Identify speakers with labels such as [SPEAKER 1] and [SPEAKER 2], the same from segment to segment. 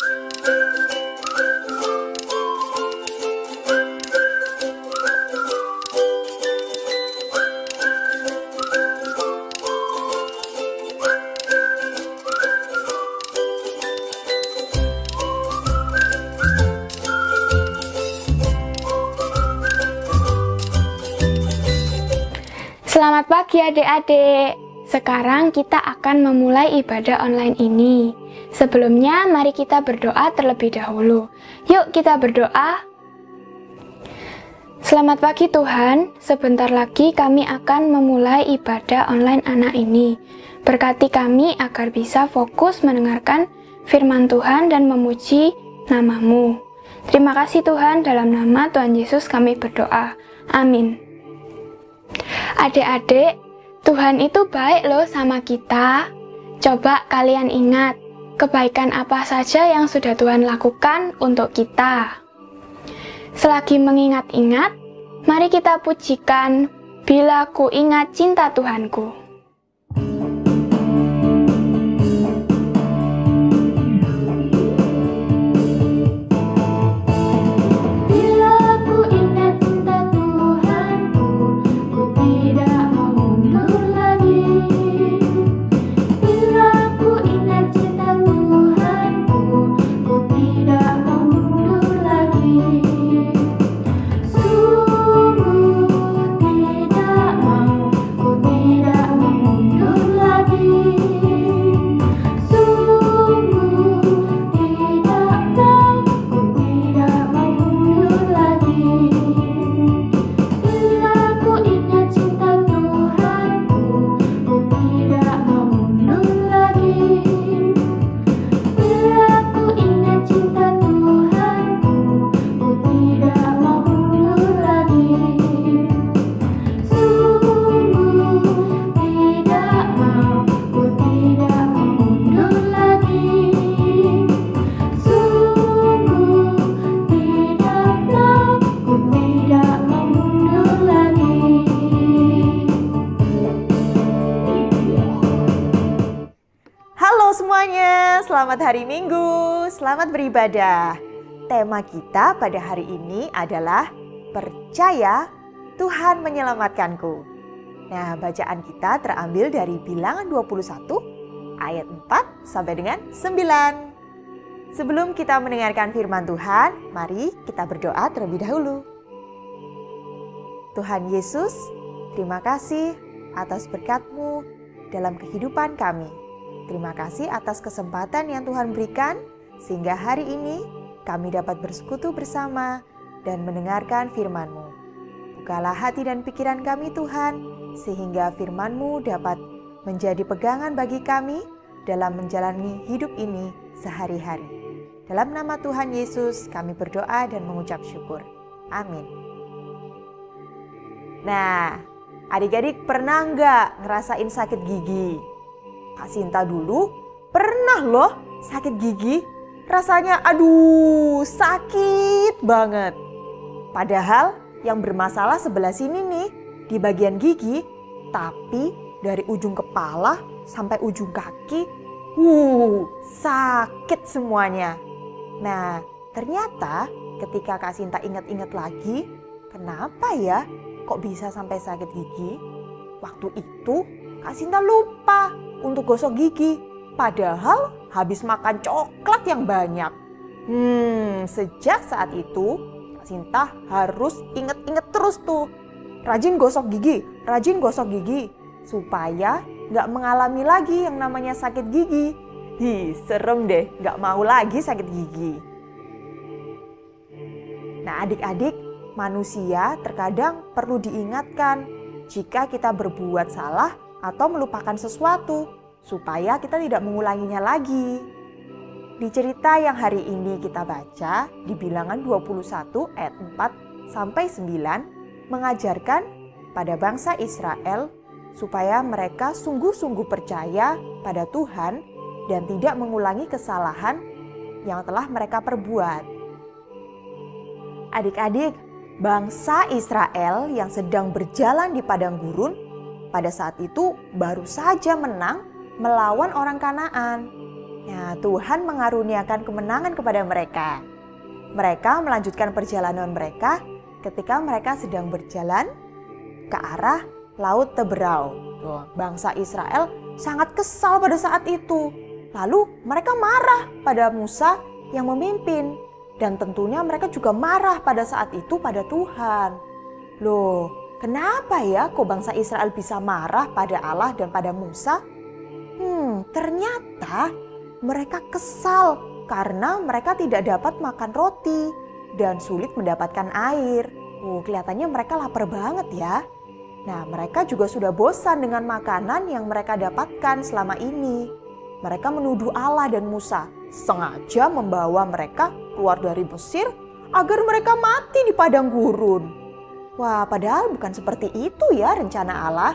[SPEAKER 1] Selamat pagi adik-adik. Sekarang kita akan memulai ibadah online ini. Sebelumnya mari kita berdoa terlebih dahulu. Yuk kita berdoa. Selamat pagi Tuhan, sebentar lagi kami akan memulai ibadah online anak ini. Berkati kami agar bisa fokus mendengarkan firman Tuhan dan memuji nama-Mu. Terima kasih Tuhan, dalam nama Tuhan Yesus kami berdoa. Amin. Adik-adik, Tuhan itu baik loh sama kita. Coba kalian ingat, kebaikan apa saja yang sudah Tuhan lakukan untuk kita. Selagi mengingat-ingat, mari kita pujikan, bila ku ingat cinta Tuhanku.
[SPEAKER 2] Selamat hari Minggu, selamat beribadah. Tema kita pada hari ini adalah percaya Tuhan menyelamatkanku. Nah, bacaan kita terambil dari Bilangan 21 ayat 4 sampai dengan 9. Sebelum kita mendengarkan firman Tuhan, mari kita berdoa terlebih dahulu. Tuhan Yesus, terima kasih atas berkat-Mu dalam kehidupan kami. Terima kasih atas kesempatan yang Tuhan berikan, sehingga hari ini kami dapat bersekutu bersama dan mendengarkan firman-Mu. Bukalah hati dan pikiran kami Tuhan, sehingga firman-Mu dapat menjadi pegangan bagi kami dalam menjalani hidup ini sehari-hari. Dalam nama Tuhan Yesus kami berdoa dan mengucap syukur. Amin. Nah, adik-adik pernah nggak ngerasain sakit gigi? Kak Sinta dulu pernah loh sakit gigi. Rasanya aduh sakit banget. Padahal yang bermasalah sebelah sini nih di bagian gigi. Tapi dari ujung kepala sampai ujung kaki sakit semuanya. Nah ternyata ketika Kak Sinta ingat-ingat lagi, kenapa ya kok bisa sampai sakit gigi? Waktu itu Kak Sinta lupa untuk gosok gigi, padahal habis makan coklat yang banyak. Sejak saat itu Kak Sinta harus inget-inget terus tuh, rajin gosok gigi, supaya nggak mengalami lagi yang namanya sakit gigi. Serem deh, nggak mau lagi sakit gigi. Nah adik-adik, manusia terkadang perlu diingatkan jika kita berbuat salah atau melupakan sesuatu, supaya kita tidak mengulanginya lagi. Di cerita yang hari ini kita baca, di Bilangan 21 ayat 4 sampai 9, mengajarkan pada bangsa Israel supaya mereka sungguh-sungguh percaya pada Tuhan dan tidak mengulangi kesalahan yang telah mereka perbuat. Adik-adik, bangsa Israel yang sedang berjalan di padang gurun pada saat itu baru saja menang melawan orang Kanaan. Nah, Tuhan mengaruniakan kemenangan kepada mereka. Mereka melanjutkan perjalanan mereka ketika mereka sedang berjalan ke arah Laut Teberau. Bangsa Israel sangat kesal pada saat itu. Lalu mereka marah pada Musa yang memimpin. Dan tentunya mereka juga marah pada saat itu pada Tuhan. Loh, kenapa ya kok bangsa Israel bisa marah pada Allah dan pada Musa? Ternyata mereka kesal karena mereka tidak dapat makan roti dan sulit mendapatkan air. Kelihatannya mereka lapar banget ya. Nah, mereka juga sudah bosan dengan makanan yang mereka dapatkan selama ini. Mereka menuduh Allah dan Musa sengaja membawa mereka keluar dari Mesir agar mereka mati di padang gurun. Wah, padahal bukan seperti itu ya rencana Allah.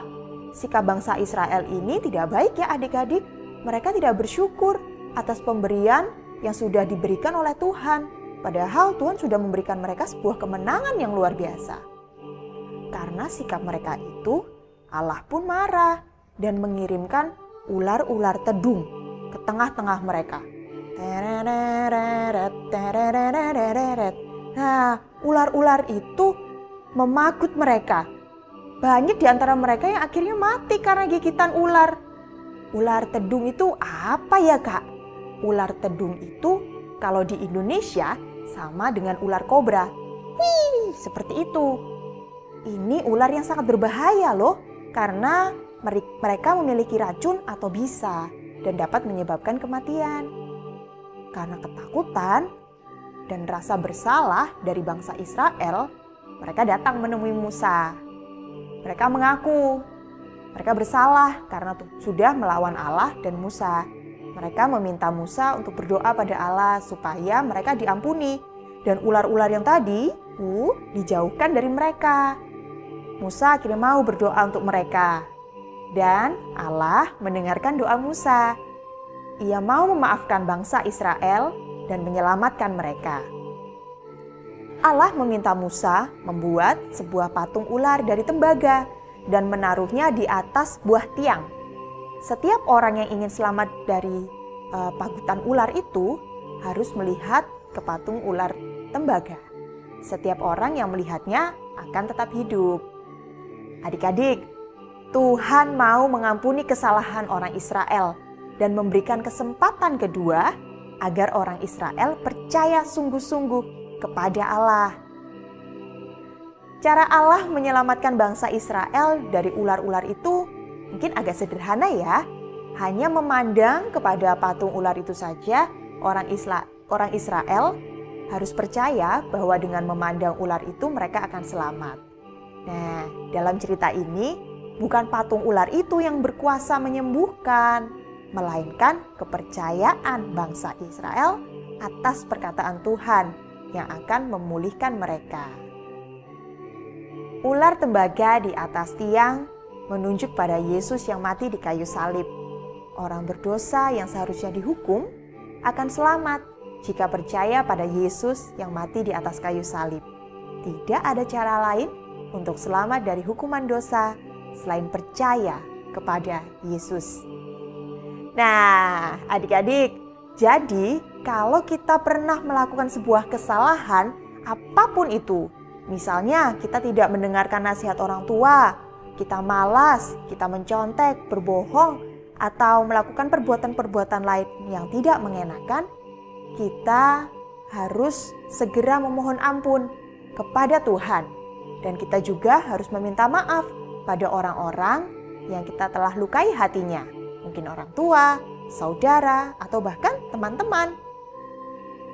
[SPEAKER 2] Sikap bangsa Israel ini tidak baik ya adik-adik. Mereka tidak bersyukur atas pemberian yang sudah diberikan oleh Tuhan. Padahal Tuhan sudah memberikan mereka sebuah kemenangan yang luar biasa. Karena sikap mereka itu, Allah pun marah dan mengirimkan ular-ular tedung ke tengah-tengah mereka. Nah, ular-ular itu memagut mereka. Banyak di antara mereka yang akhirnya mati karena gigitan ular. Ular tedung itu apa ya, Kak? Ular tedung itu kalau di Indonesia sama dengan ular kobra. Wih, seperti itu. Ini ular yang sangat berbahaya loh, karena mereka memiliki racun atau bisa dan dapat menyebabkan kematian. Karena ketakutan dan rasa bersalah dari bangsa Israel, mereka datang menemui Musa. Mereka mengaku mereka bersalah karena sudah melawan Allah dan Musa. Mereka meminta Musa untuk berdoa pada Allah supaya mereka diampuni dan ular-ular yang tadi dijauhkan dari mereka. Musa akhirnya mau berdoa untuk mereka. Dan Allah mendengarkan doa Musa. Ia mau memaafkan bangsa Israel dan menyelamatkan mereka. Allah meminta Musa membuat sebuah patung ular dari tembaga dan menaruhnya di atas buah tiang. Setiap orang yang ingin selamat dari pagutan ular itu harus melihat ke patung ular tembaga. Setiap orang yang melihatnya akan tetap hidup. Adik-adik, Tuhan mau mengampuni kesalahan orang Israel dan memberikan kesempatan kedua agar orang Israel percaya sungguh-sungguh kepada Allah. Cara Allah menyelamatkan bangsa Israel dari ular-ular itu mungkin agak sederhana ya. Hanya memandang kepada patung ular itu saja, orang Israel harus percaya bahwa dengan memandang ular itu mereka akan selamat. Nah, dalam cerita ini bukan patung ular itu yang berkuasa menyembuhkan, melainkan kepercayaan bangsa Israel atas perkataan Tuhan yang akan memulihkan mereka. Ular tembaga di atas tiang menunjuk pada Yesus yang mati di kayu salib. Orang berdosa yang seharusnya dihukum akan selamat jika percaya pada Yesus yang mati di atas kayu salib. Tidak ada cara lain untuk selamat dari hukuman dosa selain percaya kepada Yesus. Nah, adik-adik, jadi kalau kita pernah melakukan sebuah kesalahan, apapun itu, misalnya kita tidak mendengarkan nasihat orang tua, kita malas, kita mencontek, berbohong, atau melakukan perbuatan-perbuatan lain yang tidak mengenakan, kita harus segera memohon ampun kepada Tuhan. Dan kita juga harus meminta maaf pada orang-orang yang kita telah lukai hatinya. Mungkin orang tua, saudara, atau bahkan teman-teman.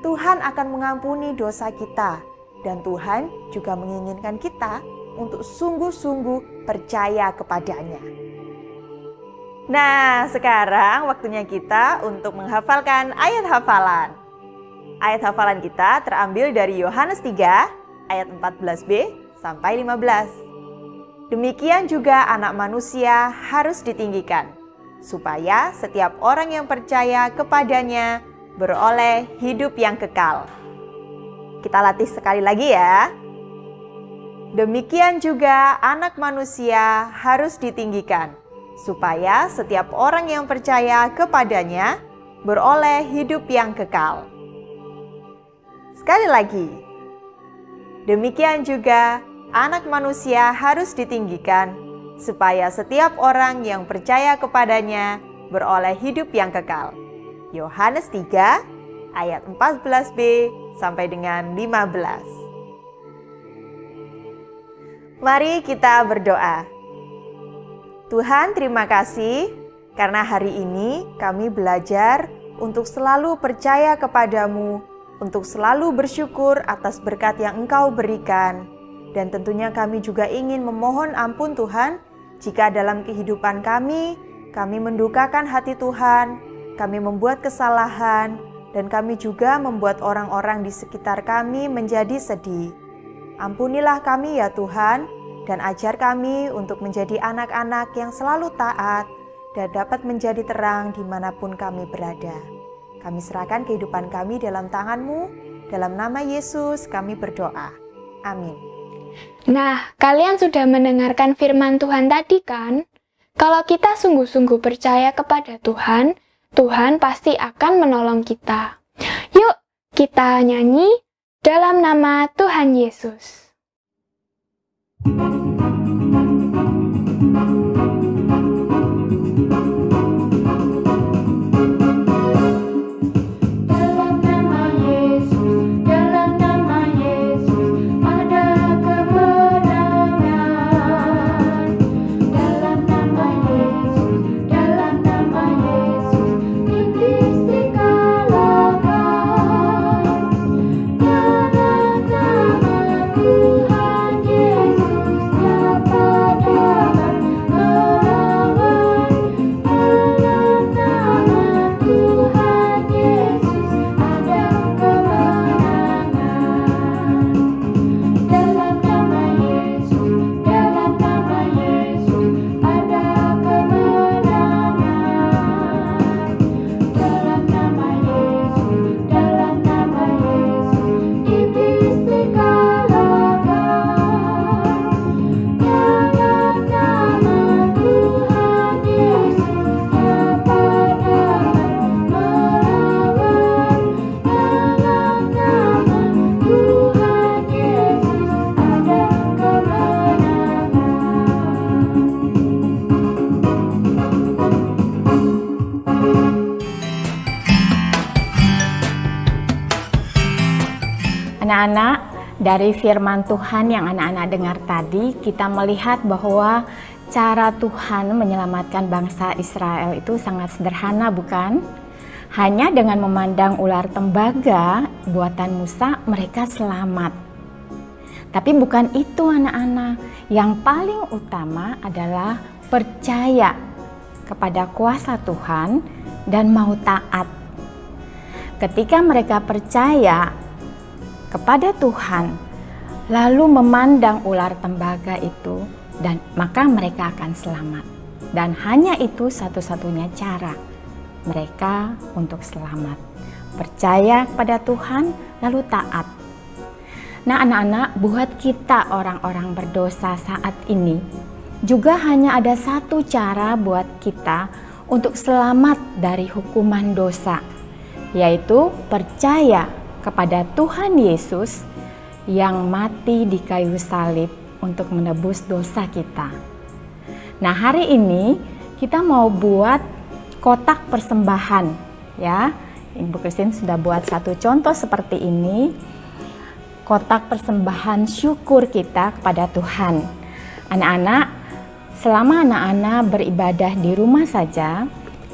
[SPEAKER 2] Tuhan akan mengampuni dosa kita. Dan Tuhan juga menginginkan kita untuk sungguh-sungguh percaya kepadanya. Nah, sekarang waktunya kita untuk menghafalkan ayat hafalan. Ayat hafalan kita terambil dari Yohanes 3 ayat 14b sampai 15. Demikian juga Anak Manusia harus ditinggikan, supaya setiap orang yang percaya kepadanya beroleh hidup yang kekal. Kita latih sekali lagi ya. Demikian juga Anak Manusia harus ditinggikan, supaya setiap orang yang percaya kepadanya beroleh hidup yang kekal. Sekali lagi, demikian juga Anak Manusia harus ditinggikan, supaya setiap orang yang percaya kepadanya beroleh hidup yang kekal. Yohanes 3 ayat 14b sampai dengan 15. Mari kita berdoa. Tuhan, terima kasih karena hari ini kami belajar untuk selalu percaya kepadamu, untuk selalu bersyukur atas berkat yang Engkau berikan. Dan tentunya kami juga ingin memohon ampun Tuhan, jika dalam kehidupan kami mendukakan hati Tuhan, kami membuat kesalahan, dan kami juga membuat orang-orang di sekitar kami menjadi sedih. Ampunilah kami ya Tuhan, dan ajar kami untuk menjadi anak-anak yang selalu taat dan dapat menjadi terang dimanapun kami berada. Kami serahkan kehidupan kami dalam tangan-Mu, dalam nama Yesus kami berdoa. Amin.
[SPEAKER 1] Nah, kalian sudah mendengarkan firman Tuhan tadi kan? Kalau kita sungguh-sungguh percaya kepada Tuhan, Tuhan pasti akan menolong kita. Yuk, kita nyanyi dalam nama Tuhan Yesus.
[SPEAKER 3] Anak-anak, dari firman Tuhan yang anak-anak dengar tadi, kita melihat bahwa cara Tuhan menyelamatkan bangsa Israel itu sangat sederhana, bukan? Hanya dengan memandang ular tembaga buatan Musa, mereka selamat. Tapi bukan itu anak-anak, yang paling utama adalah percaya kepada kuasa Tuhan dan mau taat. Ketika mereka percaya kepada Tuhan, lalu memandang ular tembaga itu, dan maka mereka akan selamat. Dan hanya itu satu-satunya cara mereka untuk selamat. Percaya kepada Tuhan, lalu taat. Nah anak-anak, buat kita orang-orang berdosa saat ini, juga hanya ada satu cara buat kita untuk selamat dari hukuman dosa, yaitu percaya kepada Tuhan Yesus yang mati di kayu salib untuk menebus dosa kita. Nah, hari ini kita mau buat kotak persembahan ya. Ibu Christine sudah buat satu contoh seperti ini. Kotak persembahan syukur kita kepada Tuhan. Anak-anak, selama anak-anak beribadah di rumah saja,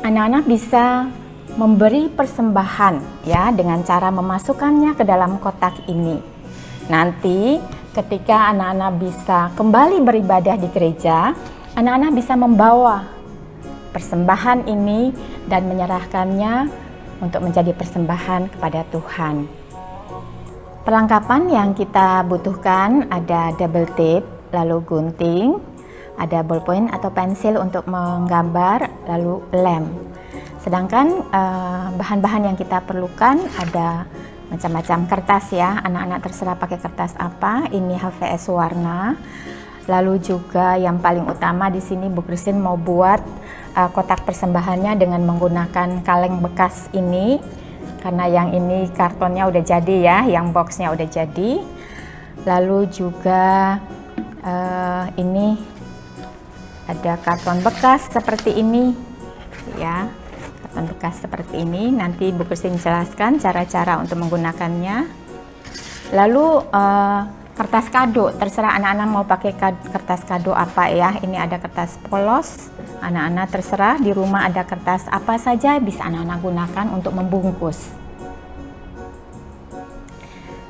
[SPEAKER 3] anak-anak bisa memberi persembahan ya dengan cara memasukkannya ke dalam kotak ini. Nanti ketika anak-anak bisa kembali beribadah di gereja, anak-anak bisa membawa persembahan ini dan menyerahkannya untuk menjadi persembahan kepada Tuhan. Perlengkapan yang kita butuhkan ada double tape, lalu gunting, ada ballpoint atau pensil untuk menggambar, lalu lem. Sedangkan bahan-bahan yang kita perlukan ada macam-macam kertas ya. Anak-anak terserah pakai kertas apa. Ini HVS warna. Lalu juga yang paling utama di sini Bu Christine mau buat kotak persembahannya dengan menggunakan kaleng bekas ini, karena yang ini kartonnya udah jadi ya, yang boxnya udah jadi. Lalu juga ini ada karton bekas seperti ini ya, karton bekas seperti ini. Nanti Bu Christine jelaskan cara-cara untuk menggunakannya. Lalu kertas kado, terserah anak-anak mau pakai kertas kado apa ya. Ini ada kertas polos, anak-anak terserah di rumah ada kertas apa saja bisa anak-anak gunakan untuk membungkus.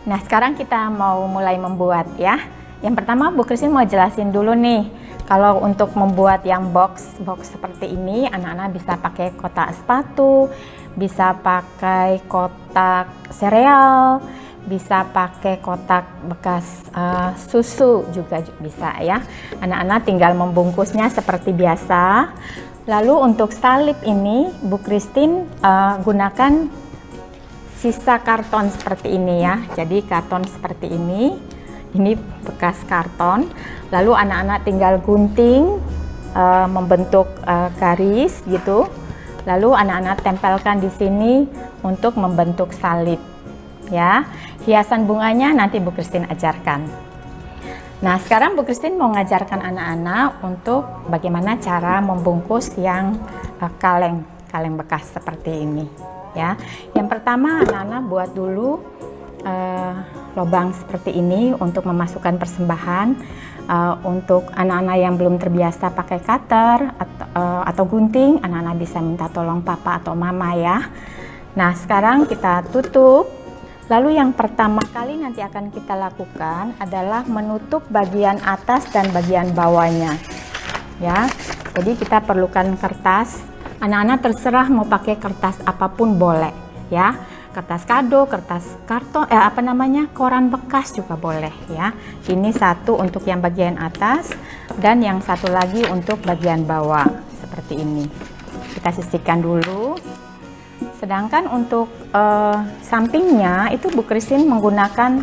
[SPEAKER 3] Nah, sekarang kita mau mulai membuat ya. Yang pertama Bu Christine mau jelasin dulu nih, kalau untuk membuat yang box seperti ini, anak-anak bisa pakai kotak sepatu, bisa pakai kotak sereal, bisa pakai kotak bekas susu juga bisa ya. Anak-anak tinggal membungkusnya seperti biasa. Lalu untuk salib ini Bu Christine gunakan sisa karton seperti ini ya. Jadi karton seperti ini bekas karton. Lalu anak-anak tinggal gunting membentuk garis gitu. Lalu anak-anak tempelkan di sini untuk membentuk salib ya. Hiasan bunganya nanti Bu Christine ajarkan. Nah, sekarang Bu Christine mau ngajarkan anak-anak untuk bagaimana cara membungkus yang kaleng bekas seperti ini ya. Yang pertama anak-anak buat dulu lubang seperti ini untuk memasukkan persembahan. Untuk anak-anak yang belum terbiasa pakai cutter atau gunting, anak-anak bisa minta tolong papa atau mama ya. Nah, sekarang kita tutup. Lalu yang pertama kali nanti akan kita lakukan adalah menutup bagian atas dan bagian bawahnya ya. Jadi kita perlukan kertas. Anak-anak terserah mau pakai kertas apapun boleh ya. Kertas kado, kertas karton, koran bekas juga boleh ya. Ini satu untuk yang bagian atas dan yang satu lagi untuk bagian bawah seperti ini. Kita sisihkan dulu. Sedangkan untuk sampingnya itu Bu Christine menggunakan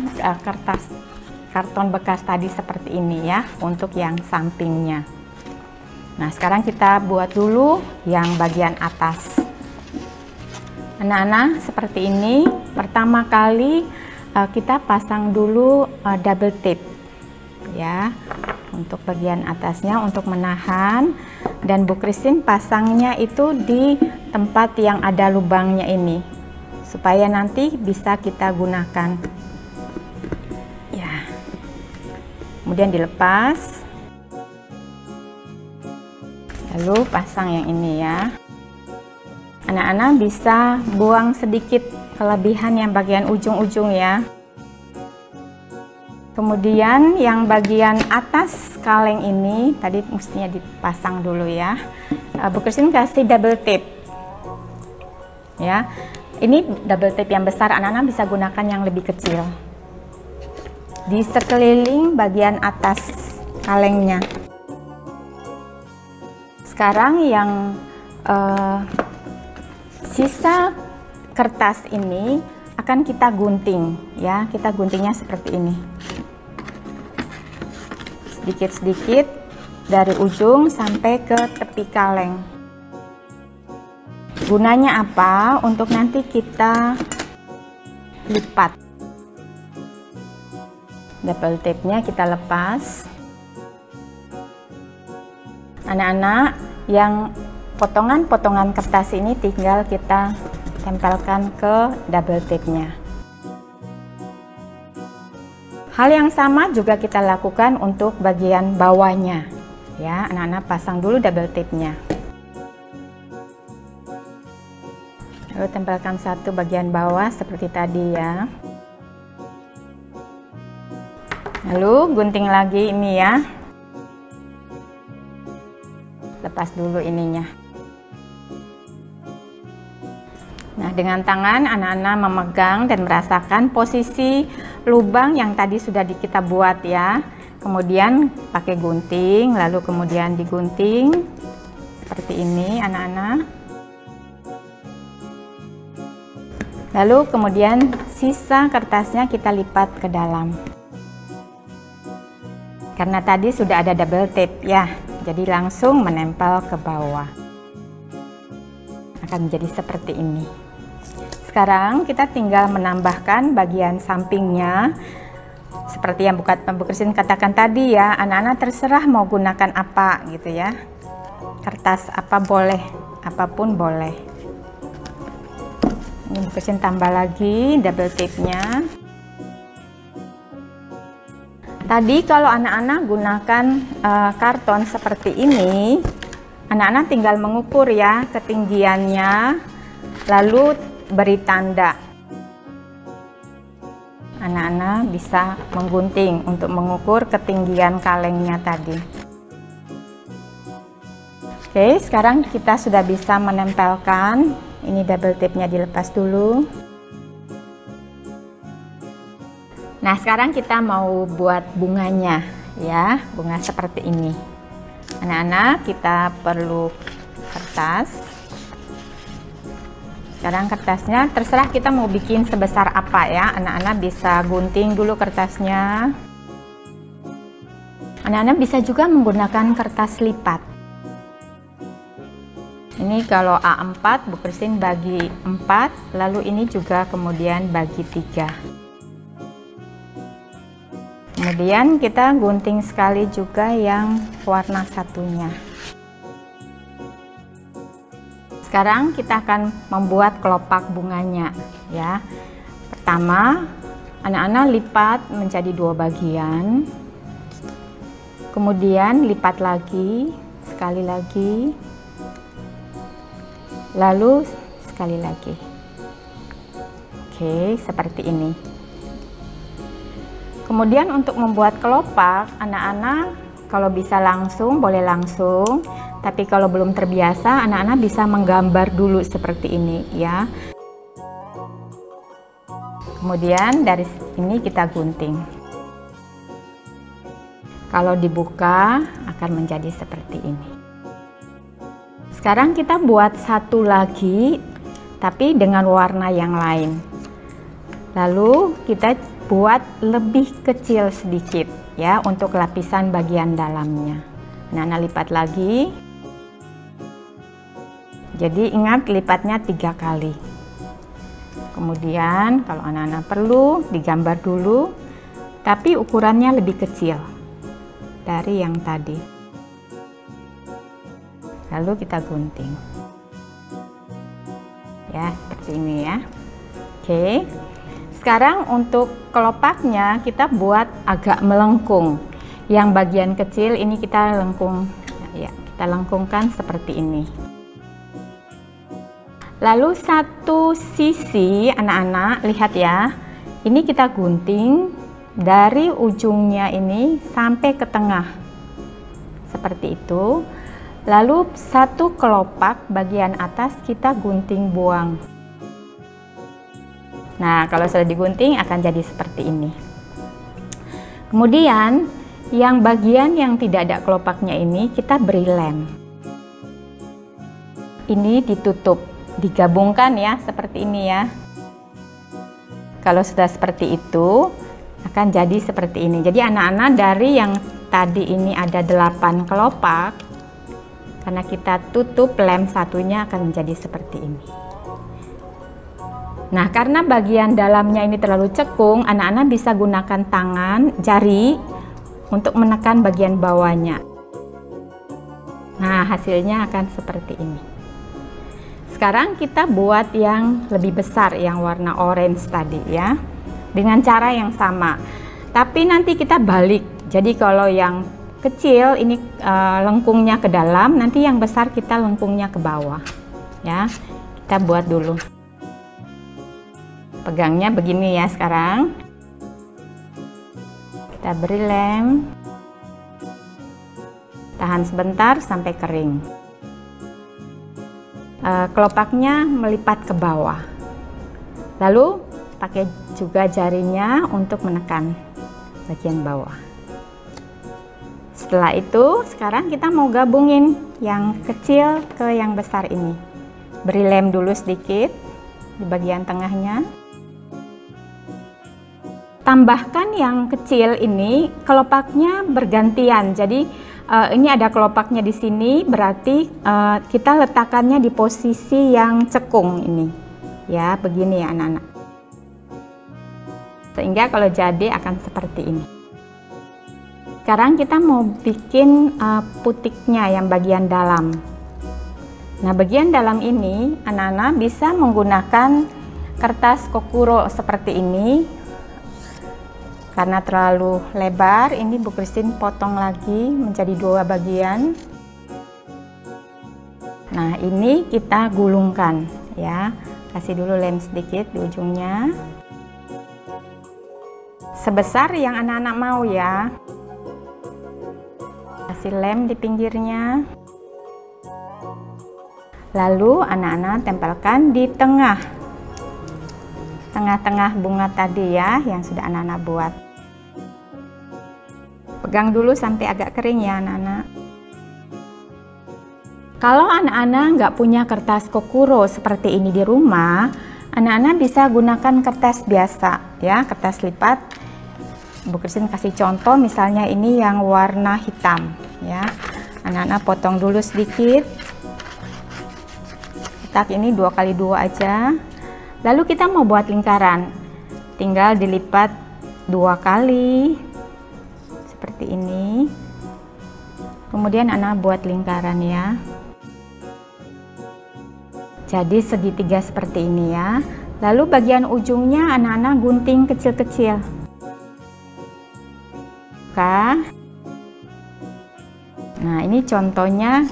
[SPEAKER 3] karton bekas tadi seperti ini ya untuk yang sampingnya. Nah, sekarang kita buat dulu yang bagian atas. Anak-anak seperti ini. Pertama kali kita pasang dulu double tape ya untuk bagian atasnya untuk menahan, dan Bu Christine pasangnya itu di tempat yang ada lubangnya ini supaya nanti bisa kita gunakan ya. Kemudian dilepas, lalu pasang yang ini ya. Anak-anak bisa buang sedikit kelebihan yang bagian ujung-ujung ya. Kemudian yang bagian atas kaleng ini tadi mestinya dipasang dulu ya. Bu Christine kasih double tape ya. Ini double tape yang besar, anak-anak bisa gunakan yang lebih kecil di sekeliling bagian atas kalengnya. Sekarang yang sisa kertas ini akan kita gunting ya. Kita guntingnya seperti ini, sedikit-sedikit dari ujung sampai ke tepi kaleng. Gunanya apa? Untuk nanti kita lipat. Double tape-nya kita lepas. Anak-anak, yang potongan-potongan kertas ini tinggal kita tempelkan ke double tape-nya. Hal yang sama juga kita lakukan untuk bagian bawahnya ya. Anak-anak pasang dulu double tape-nya. Lalu tempelkan satu bagian bawah seperti tadi ya. Lalu gunting lagi ini ya. Lepas dulu ininya. Nah, dengan tangan anak-anak memegang dan merasakan posisi lubang yang tadi sudah kita buat ya. Kemudian pakai gunting, lalu kemudian digunting seperti ini anak-anak. Lalu kemudian sisa kertasnya kita lipat ke dalam. Karena tadi sudah ada double tape ya, jadi langsung menempel ke bawah. Akan menjadi seperti ini. Sekarang kita tinggal menambahkan bagian sampingnya. Seperti yang Bu Christine katakan tadi ya, anak-anak terserah mau gunakan apa gitu ya. Kertas apa boleh, apapun boleh. Ini Bu Christine tambah lagi double tape-nya. Tadi kalau anak-anak gunakan karton seperti ini, anak-anak tinggal mengukur ya ketinggiannya, lalu beri tanda. Anak-anak bisa menggunting untuk mengukur ketinggian kalengnya tadi. Oke, sekarang kita sudah bisa menempelkan. Ini double tape-nya dilepas dulu. Nah, sekarang kita mau buat bunganya ya, bunga seperti ini. Anak-anak, kita perlu kertas. Sekarang kertasnya terserah kita mau bikin sebesar apa ya. Anak-anak bisa gunting dulu kertasnya. Anak-anak bisa juga menggunakan kertas lipat. Ini kalau A4, Bu Christine bagi 4, lalu ini juga kemudian bagi 3. Kemudian kita gunting sekali juga yang warna satunya. Sekarang kita akan membuat kelopak bunganya ya. Pertama, anak-anak lipat menjadi 2 bagian. Kemudian lipat lagi, sekali lagi. Lalu sekali lagi. Oke, seperti ini. Kemudian untuk membuat kelopak, anak-anak kalau bisa langsung, boleh langsung. Tapi kalau belum terbiasa, anak-anak bisa menggambar dulu seperti ini ya. Kemudian dari sini kita gunting. Kalau dibuka akan menjadi seperti ini. Sekarang kita buat satu lagi, tapi dengan warna yang lain. Lalu kita buat lebih kecil sedikit ya untuk lapisan bagian dalamnya. Anak-anak lipat lagi. Jadi ingat lipatnya 3 kali. Kemudian kalau anak-anak perlu digambar dulu, tapi ukurannya lebih kecil dari yang tadi. Lalu kita gunting. Ya, seperti ini ya. Oke. Sekarang untuk kelopaknya kita buat agak melengkung. Yang bagian kecil ini kita lengkung ya, kita lengkungkan seperti ini. Lalu satu sisi anak-anak lihat ya. Ini kita gunting dari ujungnya ini sampai ke tengah. Seperti itu. Lalu satu kelopak bagian atas kita gunting buang. Nah, kalau sudah digunting akan jadi seperti ini. Kemudian yang bagian yang tidak ada kelopaknya ini kita beri lem. Ini ditutup, digabungkan ya seperti ini ya. Kalau sudah seperti itu akan jadi seperti ini. Jadi anak-anak dari yang tadi ini ada 8 kelopak, karena kita tutup lem satunya akan menjadi seperti ini. Nah, karena bagian dalamnya ini terlalu cekung, anak-anak bisa gunakan tangan, jari untuk menekan bagian bawahnya. Nah, hasilnya akan seperti ini. Sekarang kita buat yang lebih besar, yang warna orange tadi ya. Dengan cara yang sama. Tapi nanti kita balik. Jadi kalau yang kecil ini lengkungnya ke dalam, nanti yang besar kita lengkungnya ke bawah ya. Kita buat dulu, pegangnya begini ya. Sekarang kita beri lem, tahan sebentar sampai kering. Kelopaknya melipat ke bawah, lalu pakai juga jarinya untuk menekan bagian bawah. Setelah itu, sekarang kita mau gabungin yang kecil ke yang besar ini. Beri lem dulu sedikit di bagian tengahnya. tambahkan yang kecil ini kelopaknya bergantian. Jadi ini ada kelopaknya di sini, berarti kita letakkannya di posisi yang cekung ini. Ya, begini ya anak-anak. Sehingga kalau jadi akan seperti ini. Sekarang kita mau bikin putiknya yang bagian dalam. Nah, bagian dalam ini anak-anak bisa menggunakan kertas kokuro seperti ini. Karena terlalu lebar, ini Bu Christine potong lagi menjadi 2 bagian. Nah, ini kita gulungkan ya. Kasih dulu lem sedikit di ujungnya. Sebesar yang anak-anak mau ya. Kasih lem di pinggirnya. Lalu anak-anak tempelkan di tengah-tengah bunga tadi ya, yang sudah anak-anak buat. Pegang dulu sampai agak kering ya anak-anak. Kalau anak-anak nggak punya kertas kokuro seperti ini di rumah, anak-anak bisa gunakan kertas biasa ya, kertas lipat. Bu Christine kasih contoh, misalnya ini yang warna hitam ya. Anak-anak potong dulu sedikit. Letak ini 2x2 aja. Lalu kita mau buat lingkaran, tinggal dilipat 2 kali seperti ini. Kemudian anak buat lingkaran ya. Jadi segitiga seperti ini ya. Lalu bagian ujungnya anak-anak gunting kecil-kecil. Nah, ini contohnya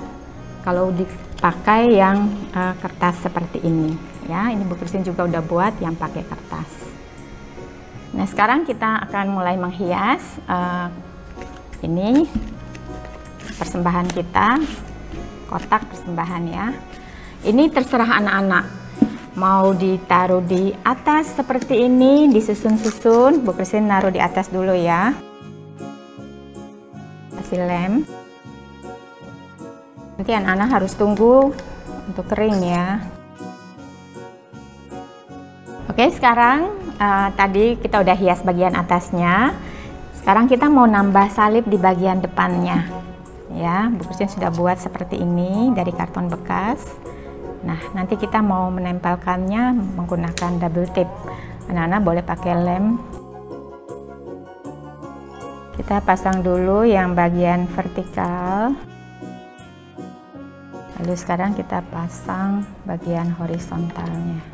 [SPEAKER 3] kalau dipakai yang kertas seperti ini ya. Ini Bu Christine juga udah buat yang pakai kertas. Nah, sekarang kita akan mulai menghias ini persembahan kita, kotak persembahan ya. Ini terserah anak-anak, mau ditaruh di atas seperti ini, disusun-susun. Bu Christine naruh di atas dulu ya. Kasih lem. Nanti anak-anak harus tunggu untuk kering ya. Oke, sekarang tadi kita udah hias bagian atasnya. Sekarang kita mau nambah salib di bagian depannya ya. Bu Christine sudah buat seperti ini dari karton bekas. Nah, nanti kita mau menempelkannya menggunakan double tape. Anak-anak boleh pakai lem. Kita pasang dulu yang bagian vertikal. Lalu sekarang kita pasang bagian horizontalnya.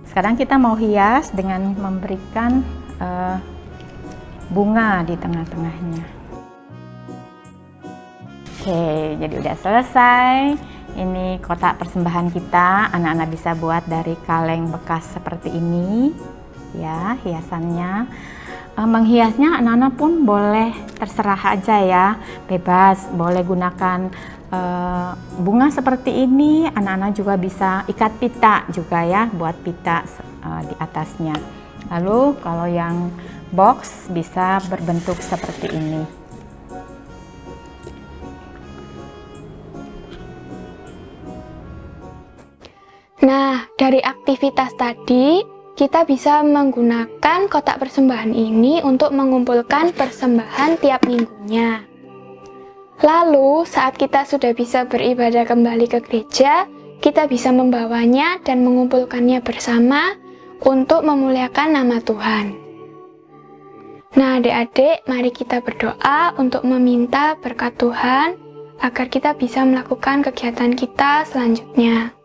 [SPEAKER 3] Sekarang kita mau hias dengan memberikan bunga di tengah-tengahnya. Oke, jadi udah selesai. Ini kotak persembahan kita. Anak-anak bisa buat dari kaleng bekas seperti ini ya, hiasannya. Menghiasnya anak-anak pun boleh terserah aja ya, bebas. Boleh gunakan bunga seperti ini. Anak-anak juga bisa ikat pita juga ya, buat pita di atasnya. Lalu kalau yang box bisa berbentuk seperti ini.
[SPEAKER 1] Nah, dari aktivitas tadi, kita bisa menggunakan kotak persembahan ini untuk mengumpulkan persembahan tiap minggunya. Lalu, saat kita sudah bisa beribadah kembali ke gereja, kita bisa membawanya dan mengumpulkannya bersama untuk memuliakan nama Tuhan. Nah, adik-adik, mari kita berdoa untuk meminta berkat Tuhan agar kita bisa melakukan kegiatan kita selanjutnya.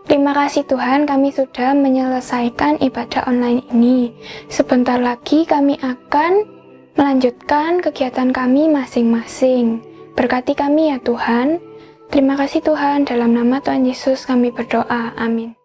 [SPEAKER 1] Terima kasih Tuhan, kami sudah menyelesaikan ibadah online ini. Sebentar lagi kami akan melanjutkan kegiatan kami masing-masing. Berkati kami ya Tuhan. Terima kasih Tuhan, dalam nama Tuhan Yesus kami berdoa. Amin.